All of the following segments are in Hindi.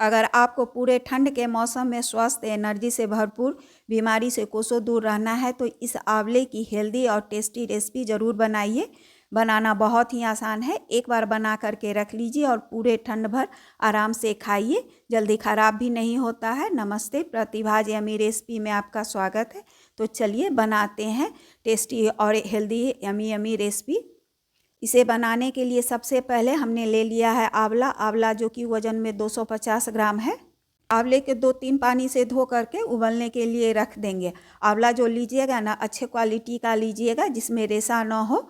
अगर आपको पूरे ठंड के मौसम में स्वस्थ एनर्जी से भरपूर बीमारी से कोसों दूर रहना है तो इस आंवले की हेल्दी और टेस्टी रेसिपी ज़रूर बनाइए। बनाना बहुत ही आसान है, एक बार बना करके रख लीजिए और पूरे ठंड भर आराम से खाइए, जल्दी ख़राब भी नहीं होता है। नमस्ते, प्रतिभाज यमी रेसिपी में आपका स्वागत है। तो चलिए बनाते हैं टेस्टी और हेल्दी यमी यमी रेसिपी। इसे बनाने के लिए सबसे पहले हमने ले लिया है आंवला जो कि वज़न में 250 ग्राम है। आंवले के 2-3 पानी से धो करके उबलने के लिए रख देंगे। आंवला जो लीजिएगा ना, अच्छे क्वालिटी का लीजिएगा जिसमें रेशा ना हो।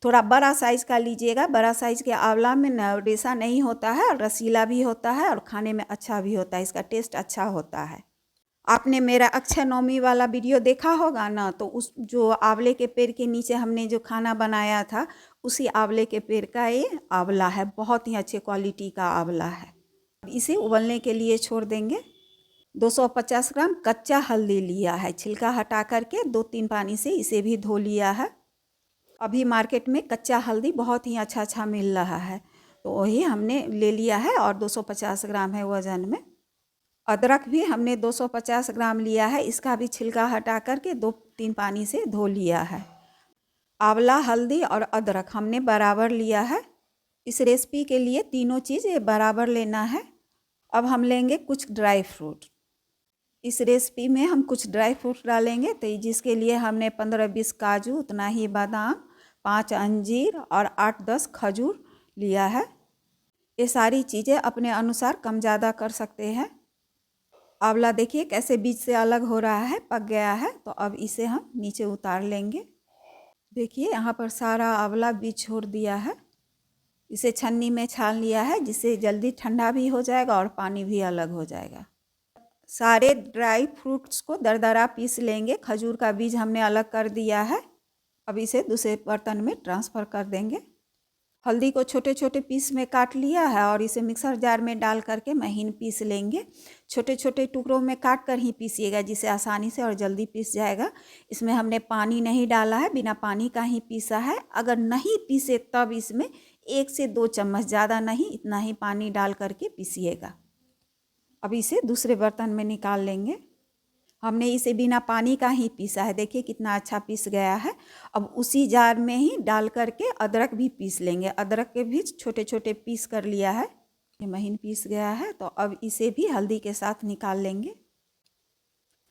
थोड़ा बड़ा साइज़ का लीजिएगा, बड़ा साइज़ के आंवला में ना रेशा नहीं होता है और रसीला भी होता है और खाने में अच्छा भी होता है, इसका टेस्ट अच्छा होता है। आपने मेरा अक्षय नवमी वाला वीडियो देखा होगा ना, तो उस जो आंवले के पेड़ के नीचे हमने जो खाना बनाया था उसी आंवले के पेड़ का ये आंवला है, बहुत ही अच्छे क्वालिटी का आंवला है। इसे उबलने के लिए छोड़ देंगे। 250 ग्राम कच्चा हल्दी लिया है, छिलका हटा करके 2-3 पानी से इसे भी धो लिया है। अभी मार्केट में कच्चा हल्दी बहुत ही अच्छा मिल रहा है, तो वही हमने ले लिया है और 250 ग्राम है वज़न में। अदरक भी हमने 250 ग्राम लिया है, इसका भी छिलका हटा करके 2-3 पानी से धो लिया है। आंवला, हल्दी और अदरक हमने बराबर लिया है। इस रेसिपी के लिए तीनों चीज़ बराबर लेना है। अब हम लेंगे कुछ ड्राई फ्रूट। इस रेसिपी में हम कुछ ड्राई फ्रूट डालेंगे, तो जिसके लिए हमने 15-20 काजू, उतना ही बादाम, 5 अंजीर और 8-10 खजूर लिया है। ये सारी चीज़ें अपने अनुसार कम ज़्यादा कर सकते हैं। आंवला देखिए कैसे बीज से अलग हो रहा है, पक गया है, तो अब इसे हम नीचे उतार लेंगे। देखिए यहाँ पर सारा आंवला बीज छोड़ दिया है। इसे छन्नी में छान लिया है, जिससे जल्दी ठंडा भी हो जाएगा और पानी भी अलग हो जाएगा। सारे ड्राई फ्रूट्स को दरदरा पीस लेंगे। खजूर का बीज हमने अलग कर दिया है। अब इसे दूसरे बर्तन में ट्रांसफ़र कर देंगे। हल्दी को छोटे छोटे पीस में काट लिया है और इसे मिक्सर जार में डाल करके महीन पीस लेंगे। छोटे छोटे टुकड़ों में काट कर ही पीसिएगा, जिससे आसानी से और जल्दी पीस जाएगा। इसमें हमने पानी नहीं डाला है, बिना पानी का ही पीसा है। अगर नहीं पीसे तब इसमें 1 से 2 चम्मच, ज़्यादा नहीं, इतना ही पानी डाल करके पीसिएगा। अब इसे दूसरे बर्तन में निकाल लेंगे। हमने इसे बिना पानी का ही पीसा है, देखिए कितना अच्छा पीस गया है। अब उसी जार में ही डाल करके अदरक भी पीस लेंगे। अदरक के भी छोटे छोटे पीस कर लिया है, ये महीन पीस गया है। तो अब इसे भी हल्दी के साथ निकाल लेंगे।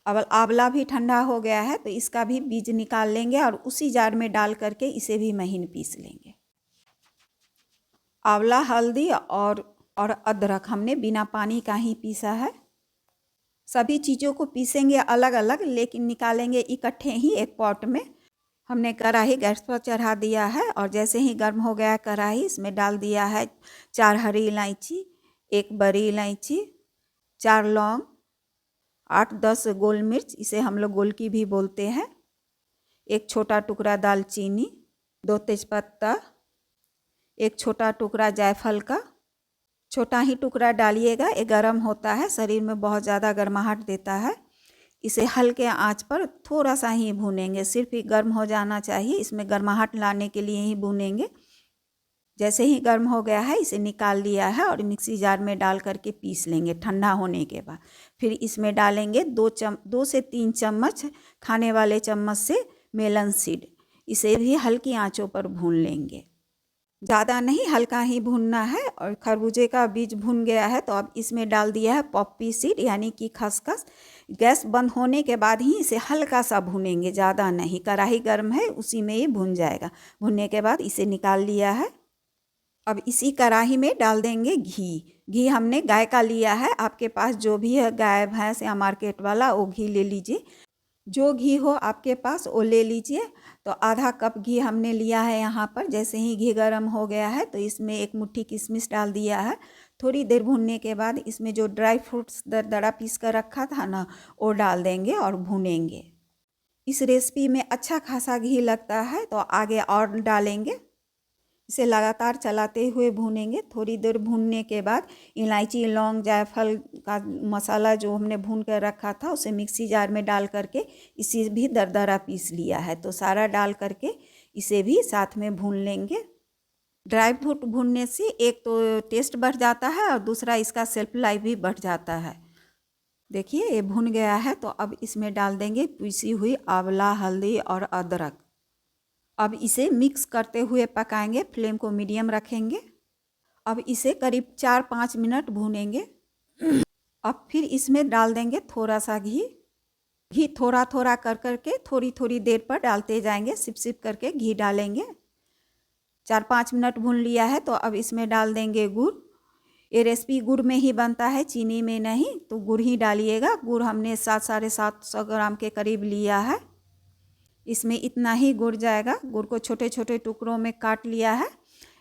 अब आंवला भी ठंडा हो गया है, तो इसका भी बीज निकाल लेंगे और उसी जार में डाल करके इसे भी महीन पीस लेंगे। आंवला, हल्दी और अदरक हमने बिना पानी का ही पीसा है। सभी चीज़ों को पीसेंगे अलग अलग, लेकिन निकालेंगे इकट्ठे ही एक पॉट में। हमने कढ़ाई गैस पर चढ़ा दिया है और जैसे ही गर्म हो गया कढ़ाई, इसमें डाल दिया है 4 हरी इलायची, 1 बड़ी इलायची, 4 लौंग, 8-10 गोल मिर्च, इसे हम लोग गोलकी भी बोलते हैं, 1 छोटा टुकड़ा दालचीनी, 2 तेज़पत्ता, 1 छोटा टुकड़ा जायफल का। छोटा ही टुकड़ा डालिएगा, ये गर्म होता है, शरीर में बहुत ज़्यादा गर्माहट देता है। इसे हल्के आंच पर थोड़ा सा ही भूनेंगे, सिर्फ ही गर्म हो जाना चाहिए, इसमें गर्माहट लाने के लिए ही भूनेंगे। जैसे ही गर्म हो गया है इसे निकाल लिया है और मिक्सी जार में डाल करके पीस लेंगे ठंडा होने के बाद। फिर इसमें डालेंगे 2 से 3 चम्मच खाने वाले चम्मच से मेलन सीड, इसे भी हल्की आंचों पर भून लेंगे, ज़्यादा नहीं, हल्का ही भूनना है। और खरबूजे का बीज भून गया है, तो अब इसमें डाल दिया है पॉपी सीड यानी कि खसखस। गैस बंद होने के बाद ही इसे हल्का सा भूनेंगे, ज़्यादा नहीं। कढ़ाई गर्म है, उसी में ये भून जाएगा। भुनने के बाद इसे निकाल लिया है। अब इसी कढ़ाई में डाल देंगे घी हमने गाय का लिया है, आपके पास जो भी है गाय भैंस या मार्केट वाला, वो घी ले लीजिए। जो घी हो आपके पास वो ले लीजिए। तो आधा कप घी हमने लिया है यहाँ पर। जैसे ही घी गर्म हो गया है तो इसमें 1 मुट्ठी किशमिश डाल दिया है। थोड़ी देर भूनने के बाद इसमें जो ड्राई फ्रूट्स दरदरा पीस कर रखा था ना, वो डाल देंगे और भूनेंगे। इस रेसिपी में अच्छा खासा घी लगता है, तो आगे और डालेंगे। इसे लगातार चलाते हुए भूनेंगे। थोड़ी देर भूनने के बाद इलायची, लौंग, जायफल का मसाला जो हमने भून कर रखा था उसे मिक्सी जार में डाल करके इसे भी दरदरा पीस लिया है। तो सारा डाल करके इसे भी साथ में भून लेंगे। ड्राई फ्रूट भूनने से एक तो टेस्ट बढ़ जाता है और दूसरा इसका सेल्फ लाइफ भी बढ़ जाता है। देखिए ये भुन गया है, तो अब इसमें डाल देंगे पीसी हुई आंवला, हल्दी और अदरक। अब इसे मिक्स करते हुए पकाएंगे, फ्लेम को मीडियम रखेंगे। अब इसे करीब 4-5 मिनट भूनेंगे। अब फिर इसमें डाल देंगे थोड़ा सा घी। घी थोड़ा थोड़ा कर करके थोड़ी थोड़ी देर पर डालते जाएंगे, सिप सिप करके घी डालेंगे। 4-5 मिनट भून लिया है, तो अब इसमें डाल देंगे गुड़। ये रेसिपी गुड़ में ही बनता है, चीनी में नहीं, तो गुड़ ही डालिएगा। गुड़ हमने 700-750 ग्राम के करीब लिया है। इसमें इतना ही गुड़ जाएगा। गुड़ को छोटे छोटे टुकड़ों में काट लिया है,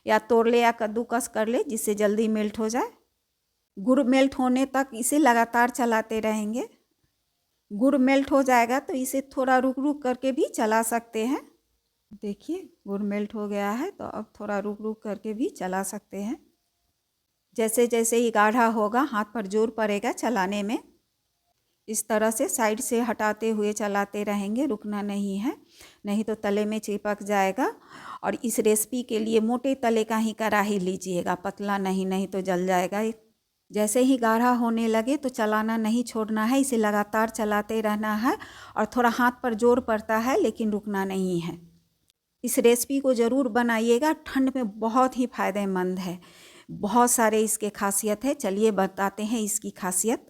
या तोड़ ले या कद्दूकस कर ले, जिससे जल्दी मेल्ट हो जाए। गुड़ मेल्ट होने तक इसे लगातार चलाते रहेंगे। गुड़ मेल्ट हो जाएगा तो इसे थोड़ा रुक रुक करके भी चला सकते हैं। देखिए गुड़ मेल्ट हो गया है, तो अब थोड़ा रुक रुक करके भी चला सकते हैं। जैसे जैसे ये गाढ़ा होगा हाथ पर जोर पड़ेगा चलाने में। इस तरह से साइड से हटाते हुए चलाते रहेंगे, रुकना नहीं है, नहीं तो तले में चिपक जाएगा। और इस रेसिपी के लिए मोटे तले का ही कढ़ाई लीजिएगा, पतला नहीं, नहीं तो जल जाएगा। जैसे ही गाढ़ा होने लगे तो चलाना नहीं छोड़ना है, इसे लगातार चलाते रहना है। और थोड़ा हाथ पर जोर पड़ता है लेकिन रुकना नहीं है। इस रेसिपी को ज़रूर बनाइएगा, ठंड में बहुत ही फ़ायदेमंद है। बहुत सारे इसके खासियत है, चलिए बताते हैं इसकी खासियत।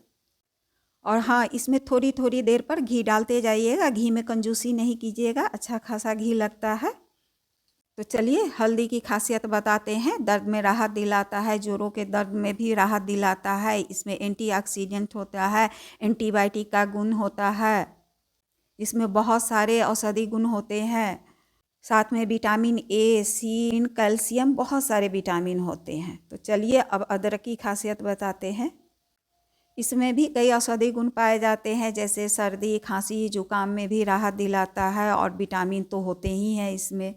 और हाँ, इसमें थोड़ी थोड़ी देर पर घी डालते जाइएगा, घी में कंजूसी नहीं कीजिएगा, अच्छा खासा घी लगता है। तो चलिए हल्दी की खासियत बताते हैं। दर्द में राहत दिलाता है, जोड़ों के दर्द में भी राहत दिलाता है। इसमें एंटीऑक्सीडेंट होता है, एंटीबायोटिक का गुण होता है। इसमें बहुत सारे औषधि गुण होते हैं। साथ में विटामिन ए, सी, कैल्शियम, बहुत सारे विटामिन होते हैं। तो चलिए अब अदरक की खासियत बताते हैं। इसमें भी कई औषधि गुण पाए जाते हैं, जैसे सर्दी, खांसी, जुकाम में भी राहत दिलाता है। और विटामिन तो होते ही हैं इसमें।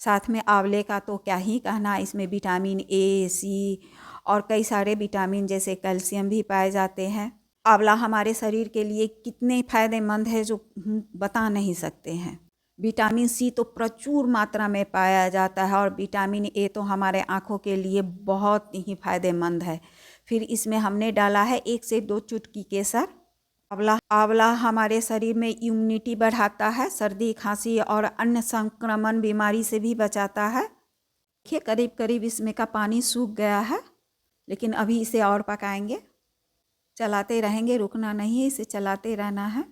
साथ में आंवले का तो क्या ही कहना, इसमें विटामिन ए, सी और कई सारे विटामिन जैसे कैल्शियम भी पाए जाते हैं। आंवला हमारे शरीर के लिए कितने फ़ायदेमंद है जो बता नहीं सकते हैं। विटामिन सी तो प्रचुर मात्रा में पाया जाता है, और विटामिन ए तो हमारे आँखों के लिए बहुत ही फ़ायदेमंद है। फिर इसमें हमने डाला है 1 से 2 चुटकी केसर। आंवला हमारे शरीर में इम्यूनिटी बढ़ाता है, सर्दी, खांसी और अन्य संक्रमण बीमारी से भी बचाता है। देखिए करीब करीब इसमें का पानी सूख गया है, लेकिन अभी इसे और पकाएंगे, चलाते रहेंगे, रुकना नहीं है, इसे चलाते रहना है।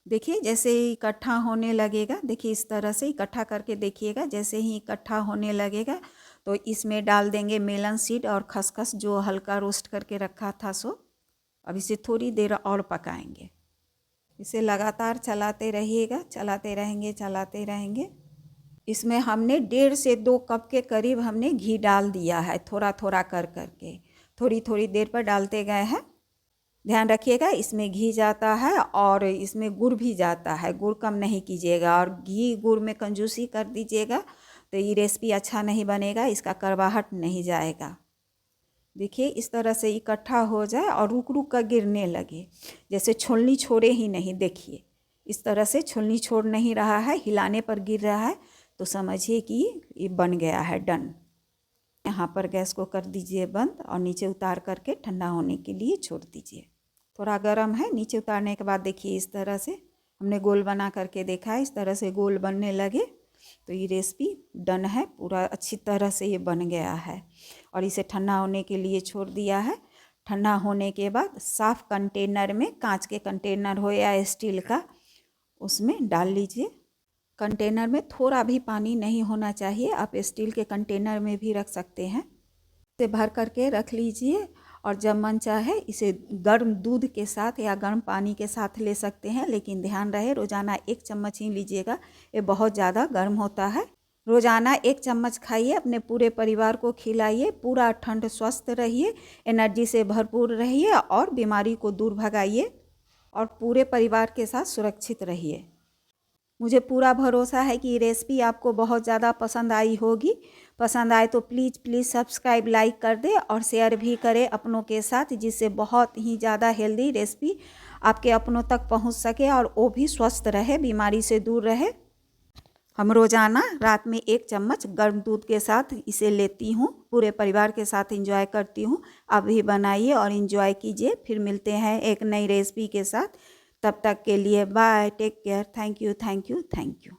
देखिए जैसे ही इकट्ठा होने लगेगा, देखिए इस तरह से इकट्ठा करके देखिएगा। जैसे ही इकट्ठा होने लगेगा तो इसमें डाल देंगे मेलन सीड और खसखस, जो हल्का रोस्ट करके रखा था सो। अब इसे थोड़ी देर और पकाएंगे। इसे लगातार चलाते रहिएगा, चलाते रहेंगे, चलाते रहेंगे। इसमें हमने 1.5 से 2 कप के करीब हमने घी डाल दिया है, थोड़ा थोड़ा कर करके, थोड़ी थोड़ी देर पर डालते गए हैं। ध्यान रखिएगा इसमें घी जाता है और इसमें गुड़ भी जाता है, गुड़ कम नहीं कीजिएगा। और घी गुड़ में कंजूसी कर दीजिएगा तो ये रेसिपी अच्छा नहीं बनेगा, इसका कड़वाहट नहीं जाएगा। देखिए इस तरह से इकट्ठा हो जाए और रुक रुक कर गिरने लगे, जैसे छोलनी छोड़े ही नहीं। देखिए इस तरह से छोलनी छोड़ नहीं रहा है, हिलाने पर गिर रहा है, तो समझिए कि ये बन गया है, डन। यहाँ पर गैस को कर दीजिए बंद और नीचे उतार करके ठंडा होने के लिए छोड़ दीजिए। थोड़ा गर्म है, नीचे उतारने के बाद देखिए इस तरह से हमने गोल बना करके देखा है। इस तरह से गोल बनने लगे तो ये रेसिपी डन है, पूरा अच्छी तरह से ये बन गया है। और इसे ठंडा होने के लिए छोड़ दिया है। ठंडा होने के बाद साफ़ कंटेनर में, कांच के कंटेनर हो या स्टील का, उसमें डाल लीजिए। कंटेनर में थोड़ा भी पानी नहीं होना चाहिए, आप स्टील के कंटेनर में भी रख सकते हैं। इसे भर करके रख लीजिए और जब मन चाहे इसे गर्म दूध के साथ या गर्म पानी के साथ ले सकते हैं, लेकिन ध्यान रहे रोज़ाना 1 चम्मच ही लीजिएगा, ये बहुत ज़्यादा गर्म होता है। रोज़ाना 1 चम्मच खाइए, अपने पूरे परिवार को खिलाइए, पूरा ठंड स्वस्थ रहिए, एनर्जी से भरपूर रहिए और बीमारी को दूर भगाइए और पूरे परिवार के साथ सुरक्षित रहिए। मुझे पूरा भरोसा है कि ये रेसिपी आपको बहुत ज़्यादा पसंद आई होगी। पसंद आए तो प्लीज़ सब्सक्राइब, लाइक कर दे और शेयर भी करें अपनों के साथ, जिससे बहुत ही ज़्यादा हेल्दी रेसिपी आपके अपनों तक पहुंच सके और वो भी स्वस्थ रहे, बीमारी से दूर रहे। हम रोज़ाना रात में 1 चम्मच गर्म दूध के साथ इसे लेती हूँ। पूरे परिवार के साथ एंजॉय करती हूँ। आप भी बनाइए और एंजॉय कीजिए। फिर मिलते हैं एक नई रेसिपी के साथ। तब तक के लिए bye, take care, thank you, thank you, thank you.